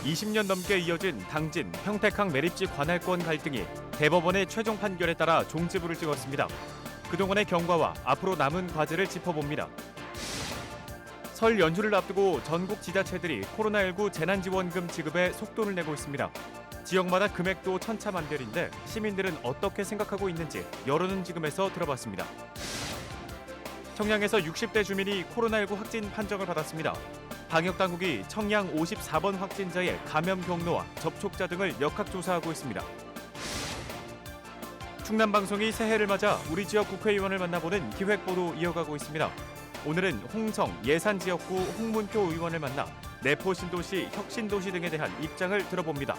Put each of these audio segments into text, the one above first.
20년 넘게 이어진 당진, 평택항 매립지 관할권 갈등이 대법원의 최종 판결에 따라 종지부를 찍었습니다. 그동안의 경과와 앞으로 남은 과제를 짚어봅니다. 설 연휴를 앞두고 전국 지자체들이 코로나19 재난지원금 지급에 속도를 내고 있습니다. 지역마다 금액도 천차만별인데 시민들은 어떻게 생각하고 있는지 여론은 지금에서 들어봤습니다. 청양에서 60대 주민이 코로나19 확진 판정을 받았습니다. 방역당국이 청양 54번 확진자의 감염 경로와 접촉자 등을 역학조사하고 있습니다. 충남방송이 새해를 맞아 우리 지역 국회의원을 만나보는 기획보도 이어가고 있습니다. 오늘은 홍성, 예산지역구 홍문표 의원을 만나 내포 신도시, 혁신도시 등에 대한 입장을 들어봅니다.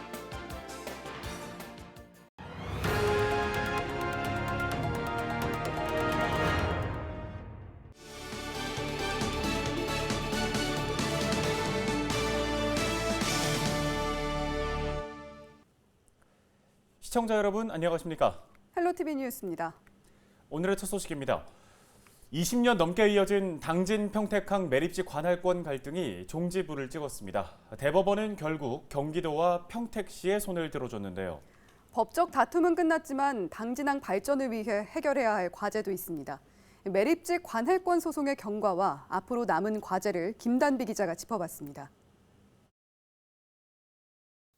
시청자 여러분 안녕하십니까? 헬로티비 뉴스입니다. 오늘의 첫 소식입니다. 20년 넘게 이어진 당진 평택항 매립지 관할권 갈등이 종지부를 찍었습니다. 대법원은 결국 경기도와 평택시의 손을 들어줬는데요. 법적 다툼은 끝났지만 당진항 발전을 위해 해결해야 할 과제도 있습니다. 매립지 관할권 소송의 경과와 앞으로 남은 과제를 김단비 기자가 짚어봤습니다.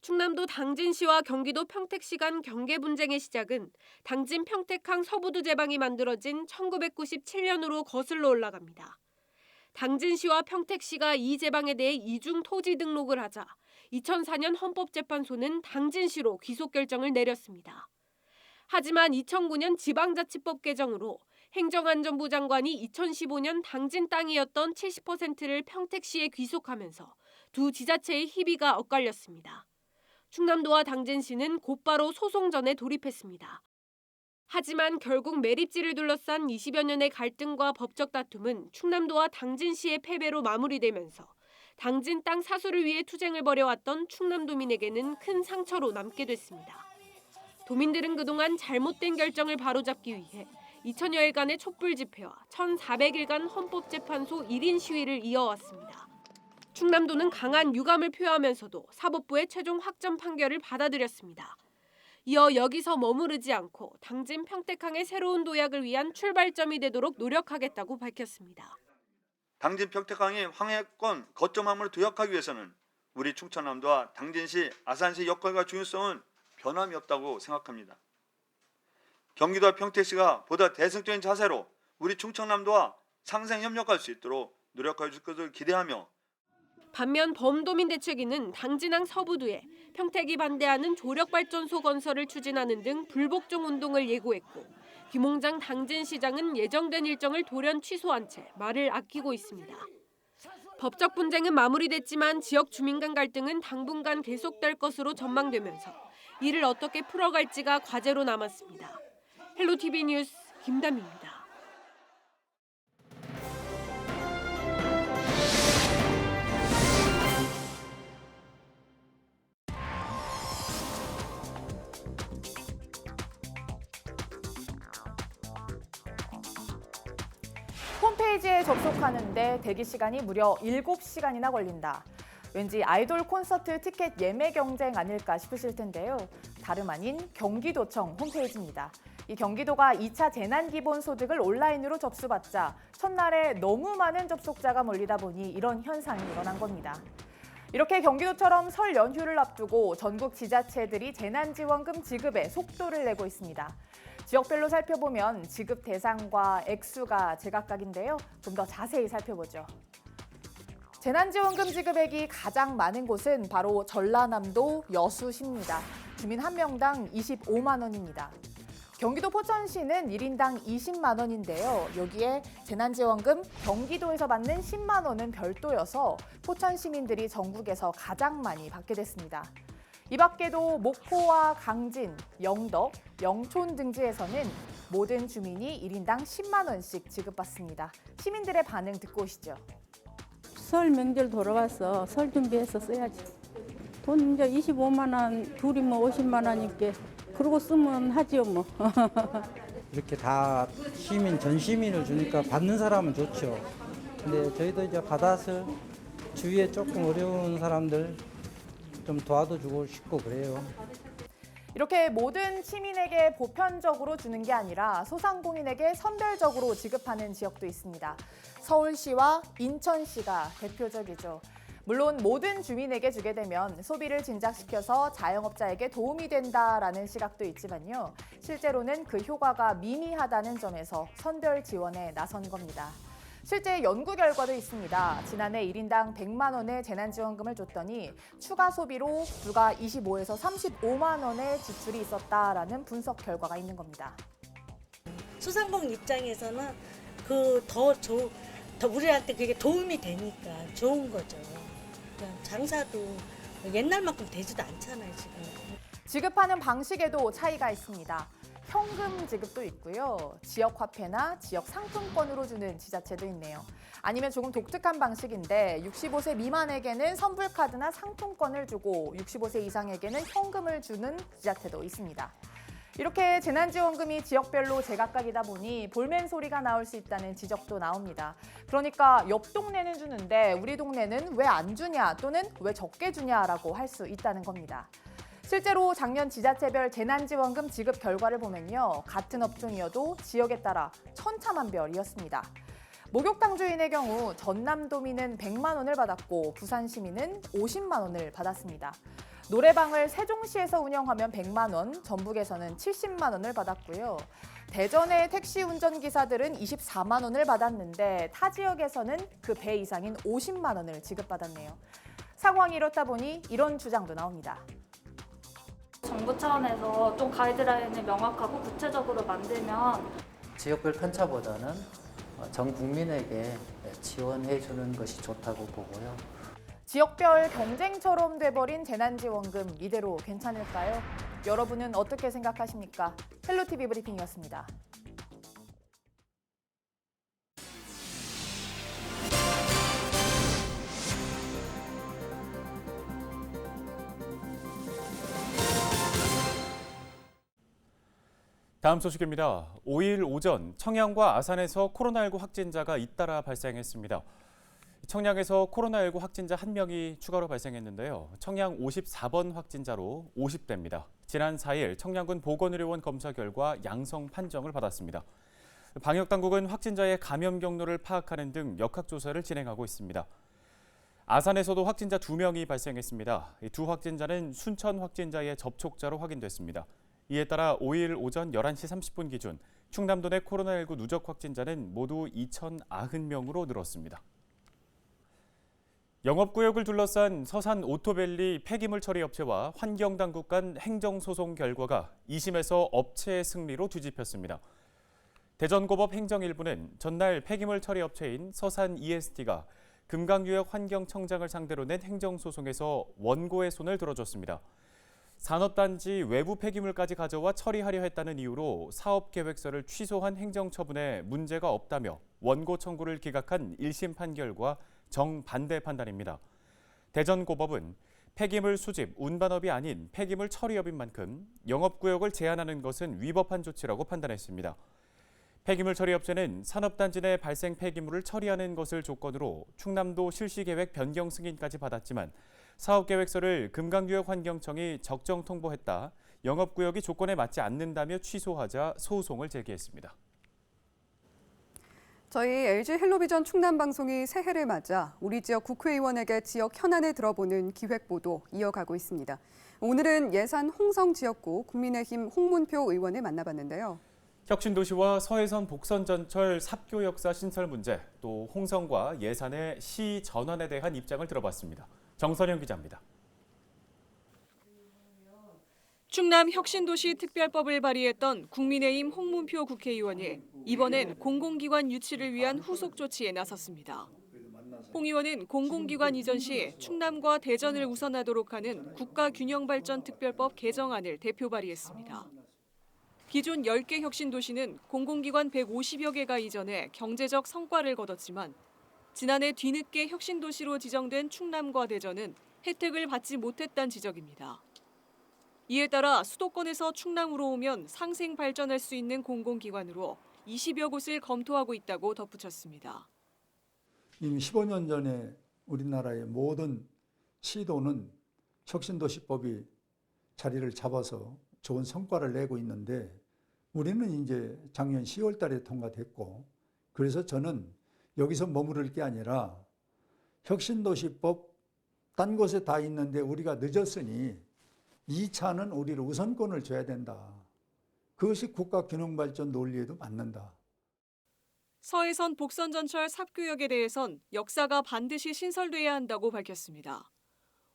충남도 당진시와 경기도 평택시 간 경계 분쟁의 시작은 당진 평택항 서부두 제방이 만들어진 1997년으로 거슬러 올라갑니다. 당진시와 평택시가 이 제방에 대해 이중 토지 등록을 하자 2004년 헌법재판소는 당진시로 귀속 결정을 내렸습니다. 하지만 2009년 지방자치법 개정으로 행정안전부 장관이 2015년 당진 땅이었던 70%를 평택시에 귀속하면서 두 지자체의 희비가 엇갈렸습니다. 충남도와 당진시는 곧바로 소송전에 돌입했습니다. 하지만 결국 매립지를 둘러싼 20여 년의 갈등과 법적 다툼은 충남도와 당진시의 패배로 마무리되면서 당진 땅 사수를 위해 투쟁을 벌여왔던 충남도민에게는 큰 상처로 남게 됐습니다. 도민들은 그동안 잘못된 결정을 바로잡기 위해 2000여일간의 촛불 집회와 1400일간 헌법재판소 1인 시위를 이어왔습니다. 충남도는 강한 유감을 표하면서도 사법부의 최종 확정 판결을 받아들였습니다. 이어 여기서 머무르지 않고 당진 평택항의 새로운 도약을 위한 출발점이 되도록 노력하겠다고 밝혔습니다. 당진 평택항의 황해권 거점함을 도약하기 위해서는 우리 충청남도와 당진시, 아산시 역할과 중요성은 변함이 없다고 생각합니다. 경기도와 평택시가 보다 대승적인 자세로 우리 충청남도와 상생 협력할 수 있도록 노력해 줄 것을 기대하며 반면 범도민 대책위는 당진항 서부두에 평택이 반대하는 조력발전소 건설을 추진하는 등 불복종 운동을 예고했고 김홍장 당진시장은 예정된 일정을 돌연 취소한 채 말을 아끼고 있습니다. 법적 분쟁은 마무리됐지만 지역 주민 간 갈등은 당분간 계속될 것으로 전망되면서 이를 어떻게 풀어갈지가 과제로 남았습니다. 헬로티비 뉴스 김담희입니다. 홈페이지에 접속하는데 대기 시간이 무려 7시간이나 걸린다. 왠지 아이돌 콘서트 티켓 예매 경쟁 아닐까 싶으실 텐데요. 다름 아닌 경기도청 홈페이지입니다. 이 경기도가 2차 재난기본소득을 온라인으로 접수받자 첫날에 너무 많은 접속자가 몰리다 보니 이런 현상이 일어난 겁니다. 이렇게 경기도처럼 설 연휴를 앞두고 전국 지자체들이 재난지원금 지급에 속도를 내고 있습니다. 지역별로 살펴보면 지급 대상과 액수가 제각각인데요. 좀 더 자세히 살펴보죠. 재난지원금 지급액이 가장 많은 곳은 바로 전라남도 여수시입니다. 주민 한 명당 25만 원입니다. 경기도 포천시는 1인당 20만 원인데요. 여기에 재난지원금 경기도에서 받는 10만 원은 별도여서 포천 시민들이 전국에서 가장 많이 받게 됐습니다. 이 밖에도 목포와 강진, 영덕, 영촌 등지에서는 모든 주민이 1인당 10만 원씩 지급받습니다. 시민들의 반응 듣고 오시죠. 설 명절 돌아와서 설 준비해서 써야지. 돈 이제 25만 원, 둘이 뭐 50만 원이니까 그러고 쓰면 하지요 뭐. 이렇게 다 시민, 전 시민을 주니까 받는 사람은 좋죠. 근데 저희도 이제 받아서 주위에 조금 어려운 사람들 좀 도와주고 싶고 그래요. 이렇게 모든 시민에게 보편적으로 주는 게 아니라 소상공인에게 선별적으로 지급하는 지역도 있습니다. 서울시와 인천시가 대표적이죠. 물론 모든 주민에게 주게 되면 소비를 진작시켜서 자영업자에게 도움이 된다라는 시각도 있지만요. 실제로는 그 효과가 미미하다는 점에서 선별 지원에 나선 겁니다. 실제 연구 결과도 있습니다. 지난해 1인당 100만 원의 재난지원금을 줬더니 추가 소비로 불과 25에서 35만 원의 지출이 있었다라는 분석 결과가 있는 겁니다. 소상공인 입장에서는 더 우리한테 그게 도움이 되니까 좋은 거죠. 그냥 장사도 옛날만큼 되지도 않잖아요, 지금. 지급하는 방식에도 차이가 있습니다. 현금 지급도 있고요. 지역 화폐나 지역 상품권으로 주는 지자체도 있네요. 아니면 조금 독특한 방식인데 65세 미만에게는 선불카드나 상품권을 주고 65세 이상에게는 현금을 주는 지자체도 있습니다. 이렇게 재난지원금이 지역별로 제각각이다 보니 볼멘 소리가 나올 수 있다는 지적도 나옵니다. 그러니까 옆 동네는 주는데 우리 동네는 왜 안 주냐 또는 왜 적게 주냐라고 할 수 있다는 겁니다. 실제로 작년 지자체별 재난지원금 지급 결과를 보면요. 같은 업종이어도 지역에 따라 천차만별이었습니다. 목욕탕 주인의 경우 전남도민은 100만 원을 받았고 부산시민은 50만 원을 받았습니다. 노래방을 세종시에서 운영하면 100만 원, 전북에서는 70만 원을 받았고요. 대전의 택시 운전기사들은 24만 원을 받았는데 타 지역에서는 그 배 이상인 50만 원을 지급받았네요. 상황이 이렇다 보니 이런 주장도 나옵니다. 정부 차원에서 좀 가이드라인을 명확하고 구체적으로 만들면 지역별 편차보다는 전 국민에게 지원해 주는 것이 좋다고 보고요. 지역별 경쟁처럼 돼버린 재난지원금 이대로 괜찮을까요? 여러분은 어떻게 생각하십니까? 헬로티비 브리핑이었습니다. 다음 소식입니다. 5일 오전 청양과 아산에서 코로나19 확진자가 잇따라 발생했습니다. 청양에서 코로나19 확진자 1명이 추가로 발생했는데요. 청양 54번 확진자로 50대입니다. 지난 4일 청양군 보건의료원 검사 결과 양성 판정을 받았습니다. 방역당국은 확진자의 감염 경로를 파악하는 등 역학조사를 진행하고 있습니다. 아산에서도 확진자 2명이 발생했습니다. 이 두 확진자는 순천 확진자의 접촉자로 확인됐습니다. 이에 따라 5일 오전 11시 30분 기준 충남도 내 코로나19 누적 확진자는 모두 2,090명으로 늘었습니다. 영업구역을 둘러싼 서산 오토밸리 폐기물 처리 업체와 환경당국 간 행정소송 결과가 2심에서 업체의 승리로 뒤집혔습니다. 대전고법 행정일부는 전날 폐기물 처리 업체인 서산 EST가 금강유역 환경청장을 상대로 낸 행정소송에서 원고의 손을 들어줬습니다. 산업단지 외부 폐기물까지 가져와 처리하려 했다는 이유로 사업계획서를 취소한 행정처분에 문제가 없다며 원고 청구를 기각한 1심 판결과 정반대 판단입니다. 대전고법은 폐기물 수집, 운반업이 아닌 폐기물 처리업인 만큼 영업구역을 제한하는 것은 위법한 조치라고 판단했습니다. 폐기물 처리업체는 산업단지 내 발생 폐기물을 처리하는 것을 조건으로 충남도 실시계획 변경 승인까지 받았지만 사업계획서를 금강유역 환경청이 적정 통보했다. 영업구역이 조건에 맞지 않는다며 취소하자 소송을 제기했습니다. 저희 LG 헬로비전 충남방송이 새해를 맞아 우리 지역 국회의원에게 지역 현안을 들어보는 기획보도 이어가고 있습니다. 오늘은 예산 홍성 지역구 국민의힘 홍문표 의원을 만나봤는데요. 혁신도시와 서해선 복선전철 삽교 역사 신설 문제, 또 홍성과 예산의 시 전환에 대한 입장을 들어봤습니다. 정선영 기자입니다. 충남 혁신도시 특별법을 발의했던 국민의힘 홍문표 국회의원이 이번엔 공공기관 유치를 위한 후속 조치에 나섰습니다. 홍 의원은 공공기관 이전 시 충남과 대전을 우선하도록 하는 국가균형발전특별법 개정안을 대표 발의했습니다. 기존 10개 혁신도시는 공공기관 150여 개가 이전해 경제적 성과를 거뒀지만 지난해 뒤늦게 혁신도시로 지정된 충남과 대전은 혜택을 받지 못했다는 지적입니다. 이에 따라 수도권에서 충남으로 오면 상생 발전할 수 있는 공공기관으로 20여 곳을 검토하고 있다고 덧붙였습니다. 이미 15년 전에 우리나라의 모든 시도는 혁신도시법이 자리를 잡아서 좋은 성과를 내고 있는데 우리는 이제 작년 10월 달에 통과됐고 그래서 저는 여기서 머무를 게 아니라 혁신도시법 딴 곳에 다 있는데 우리가 늦었으니 2차는 우리를 우선권을 줘야 된다. 그것이 국가균형발전 논리에도 맞는다. 서해선 복선전철 삽교역에 대해선 역사가 반드시 신설돼야 한다고 밝혔습니다.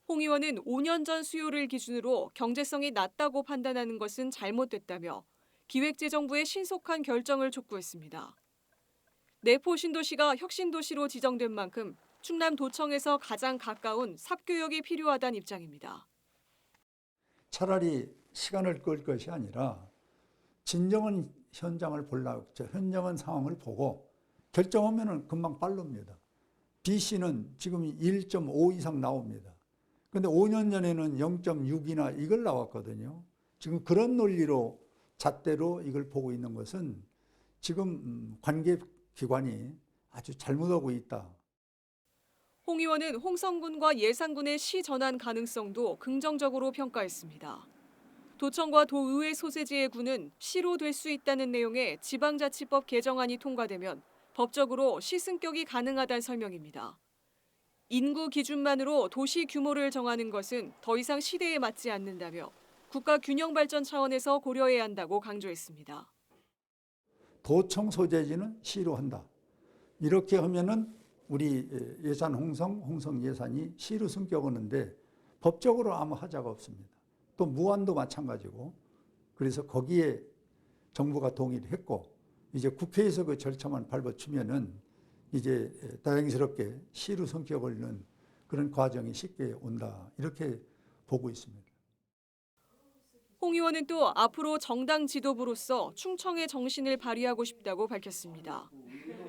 홍 의원은 5년 전 수요를 기준으로 경제성이 낮다고 판단하는 것은 잘못됐다며 기획재정부의 신속한 결정을 촉구했습니다. 내포 신도시가 혁신도시로 지정된 만큼 충남도청에서 가장 가까운 삽교역이 필요하다는 입장입니다. 차라리 시간을 끌 것이 아니라 진정한 현장을 보려고 현장한 상황을 보고 결정하면 금방 빠릅니다. BC는 지금 1.5 이상 나옵니다. 그런데 5년 전에는 0.6이나 이걸 나왔거든요. 지금 그런 논리로 잣대로 이걸 보고 있는 것은 지금 관계기관이 아주 잘못하고 있다. 홍 의원은 홍성군과 예산군의 시 전환 가능성도 긍정적으로 평가했습니다. 도청과 도의회 소재지의 군은 시로 될 수 있다는 내용의 지방자치법 개정안이 통과되면 법적으로 시승격이 가능하다는 설명입니다. 인구 기준만으로 도시 규모를 정하는 것은 더 이상 시대에 맞지 않는다며 국가 균형 발전 차원에서 고려해야 한다고 강조했습니다. 도청 소재지는 시로 한다. 이렇게 하면은 우리 예산 홍성 예산이 시로 승격하는데 법적으로 아무 하자가 없습니다. 또 무안도 마찬가지고 그래서 거기에 정부가 동의를 했고 이제 국회에서 그 절차만 밟아주면은 이제 다행스럽게 시로 성격을 넣는 그런 과정이 쉽게 온다 이렇게 보고 있습니다. 홍 의원은 또 앞으로 정당 지도부로서 충청의 정신을 발휘하고 싶다고 밝혔습니다.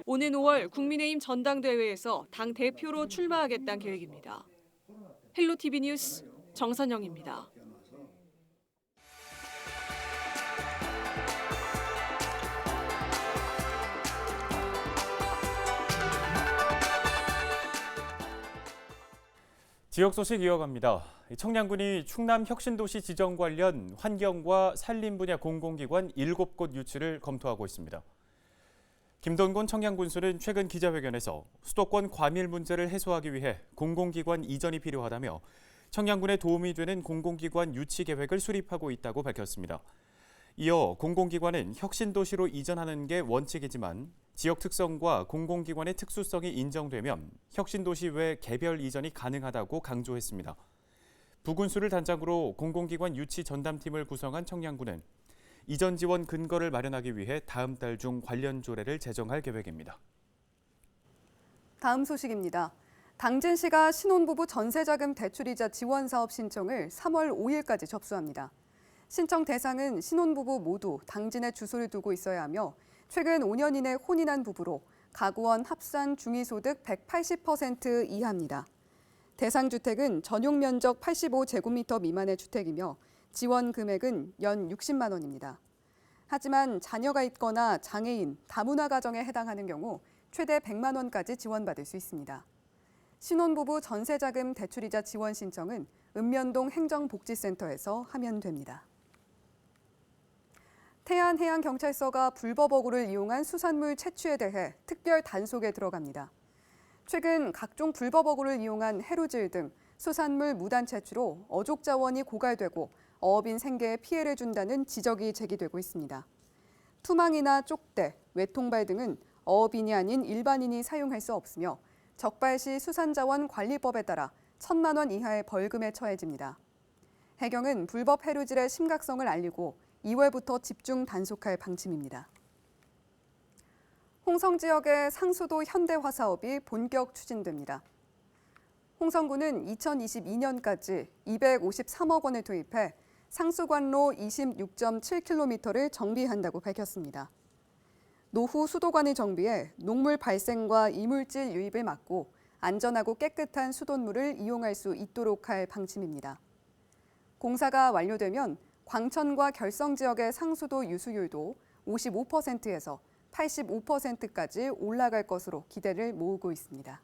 오는 5월 국민의힘 전당대회에서 당 대표로 출마하겠다는 계획입니다. 헬로티비 뉴스 정선영입니다. 지역 소식 이어갑니다. 청량군이 충남 혁신도시 지정 관련 환경과 산림 분야 공공기관 7곳 유치를 검토하고 있습니다. 김동곤 청양군수는 최근 기자회견에서 수도권 과밀 문제를 해소하기 위해 공공기관 이전이 필요하다며 청양군에 도움이 되는 공공기관 유치 계획을 수립하고 있다고 밝혔습니다. 이어 공공기관은 혁신도시로 이전하는 게 원칙이지만 지역 특성과 공공기관의 특수성이 인정되면 혁신도시 외 개별 이전이 가능하다고 강조했습니다. 부군수를 단장으로 공공기관 유치 전담팀을 구성한 청량군은 이전 지원 근거를 마련하기 위해 다음 달 중 관련 조례를 제정할 계획입니다. 다음 소식입니다. 당진시가 신혼부부 전세자금 대출이자 지원 사업 신청을 3월 5일까지 접수합니다. 신청 대상은 신혼부부 모두 당진에 주소를 두고 있어야 하며 최근 5년 이내 혼인한 부부로 가구원 합산 중위소득 180% 이하입니다. 대상 주택은 전용 면적 85제곱미터 미만의 주택이며 지원 금액은 연 60만 원입니다. 하지만 자녀가 있거나 장애인, 다문화 가정에 해당하는 경우 최대 100만 원까지 지원받을 수 있습니다. 신혼부부 전세자금 대출이자 지원 신청은 읍면동 행정복지센터에서 하면 됩니다. 태안해양경찰서가 불법 어구를 이용한 수산물 채취에 대해 특별 단속에 들어갑니다. 최근 각종 불법 어구를 이용한 해루질 등 수산물 무단 채취로 어족 자원이 고갈되고 어업인 생계에 피해를 준다는 지적이 제기되고 있습니다. 투망이나 쪽대, 외통발 등은 어업인이 아닌 일반인이 사용할 수 없으며 적발 시 수산자원관리법에 따라 1,000만 원 이하의 벌금에 처해집니다. 해경은 불법 해루질의 심각성을 알리고 2월부터 집중 단속할 방침입니다. 홍성 지역의 상수도 현대화 사업이 본격 추진됩니다. 홍성군은 2022년까지 253억 원을 투입해 상수관로 26.7km를 정비한다고 밝혔습니다. 노후 수도관을 정비해 녹물 발생과 이물질 유입을 막고 안전하고 깨끗한 수돗물을 이용할 수 있도록 할 방침입니다. 공사가 완료되면 광천과 결성 지역의 상수도 유수율도 55%에서 85%까지 올라갈 것으로 기대를 모으고 있습니다.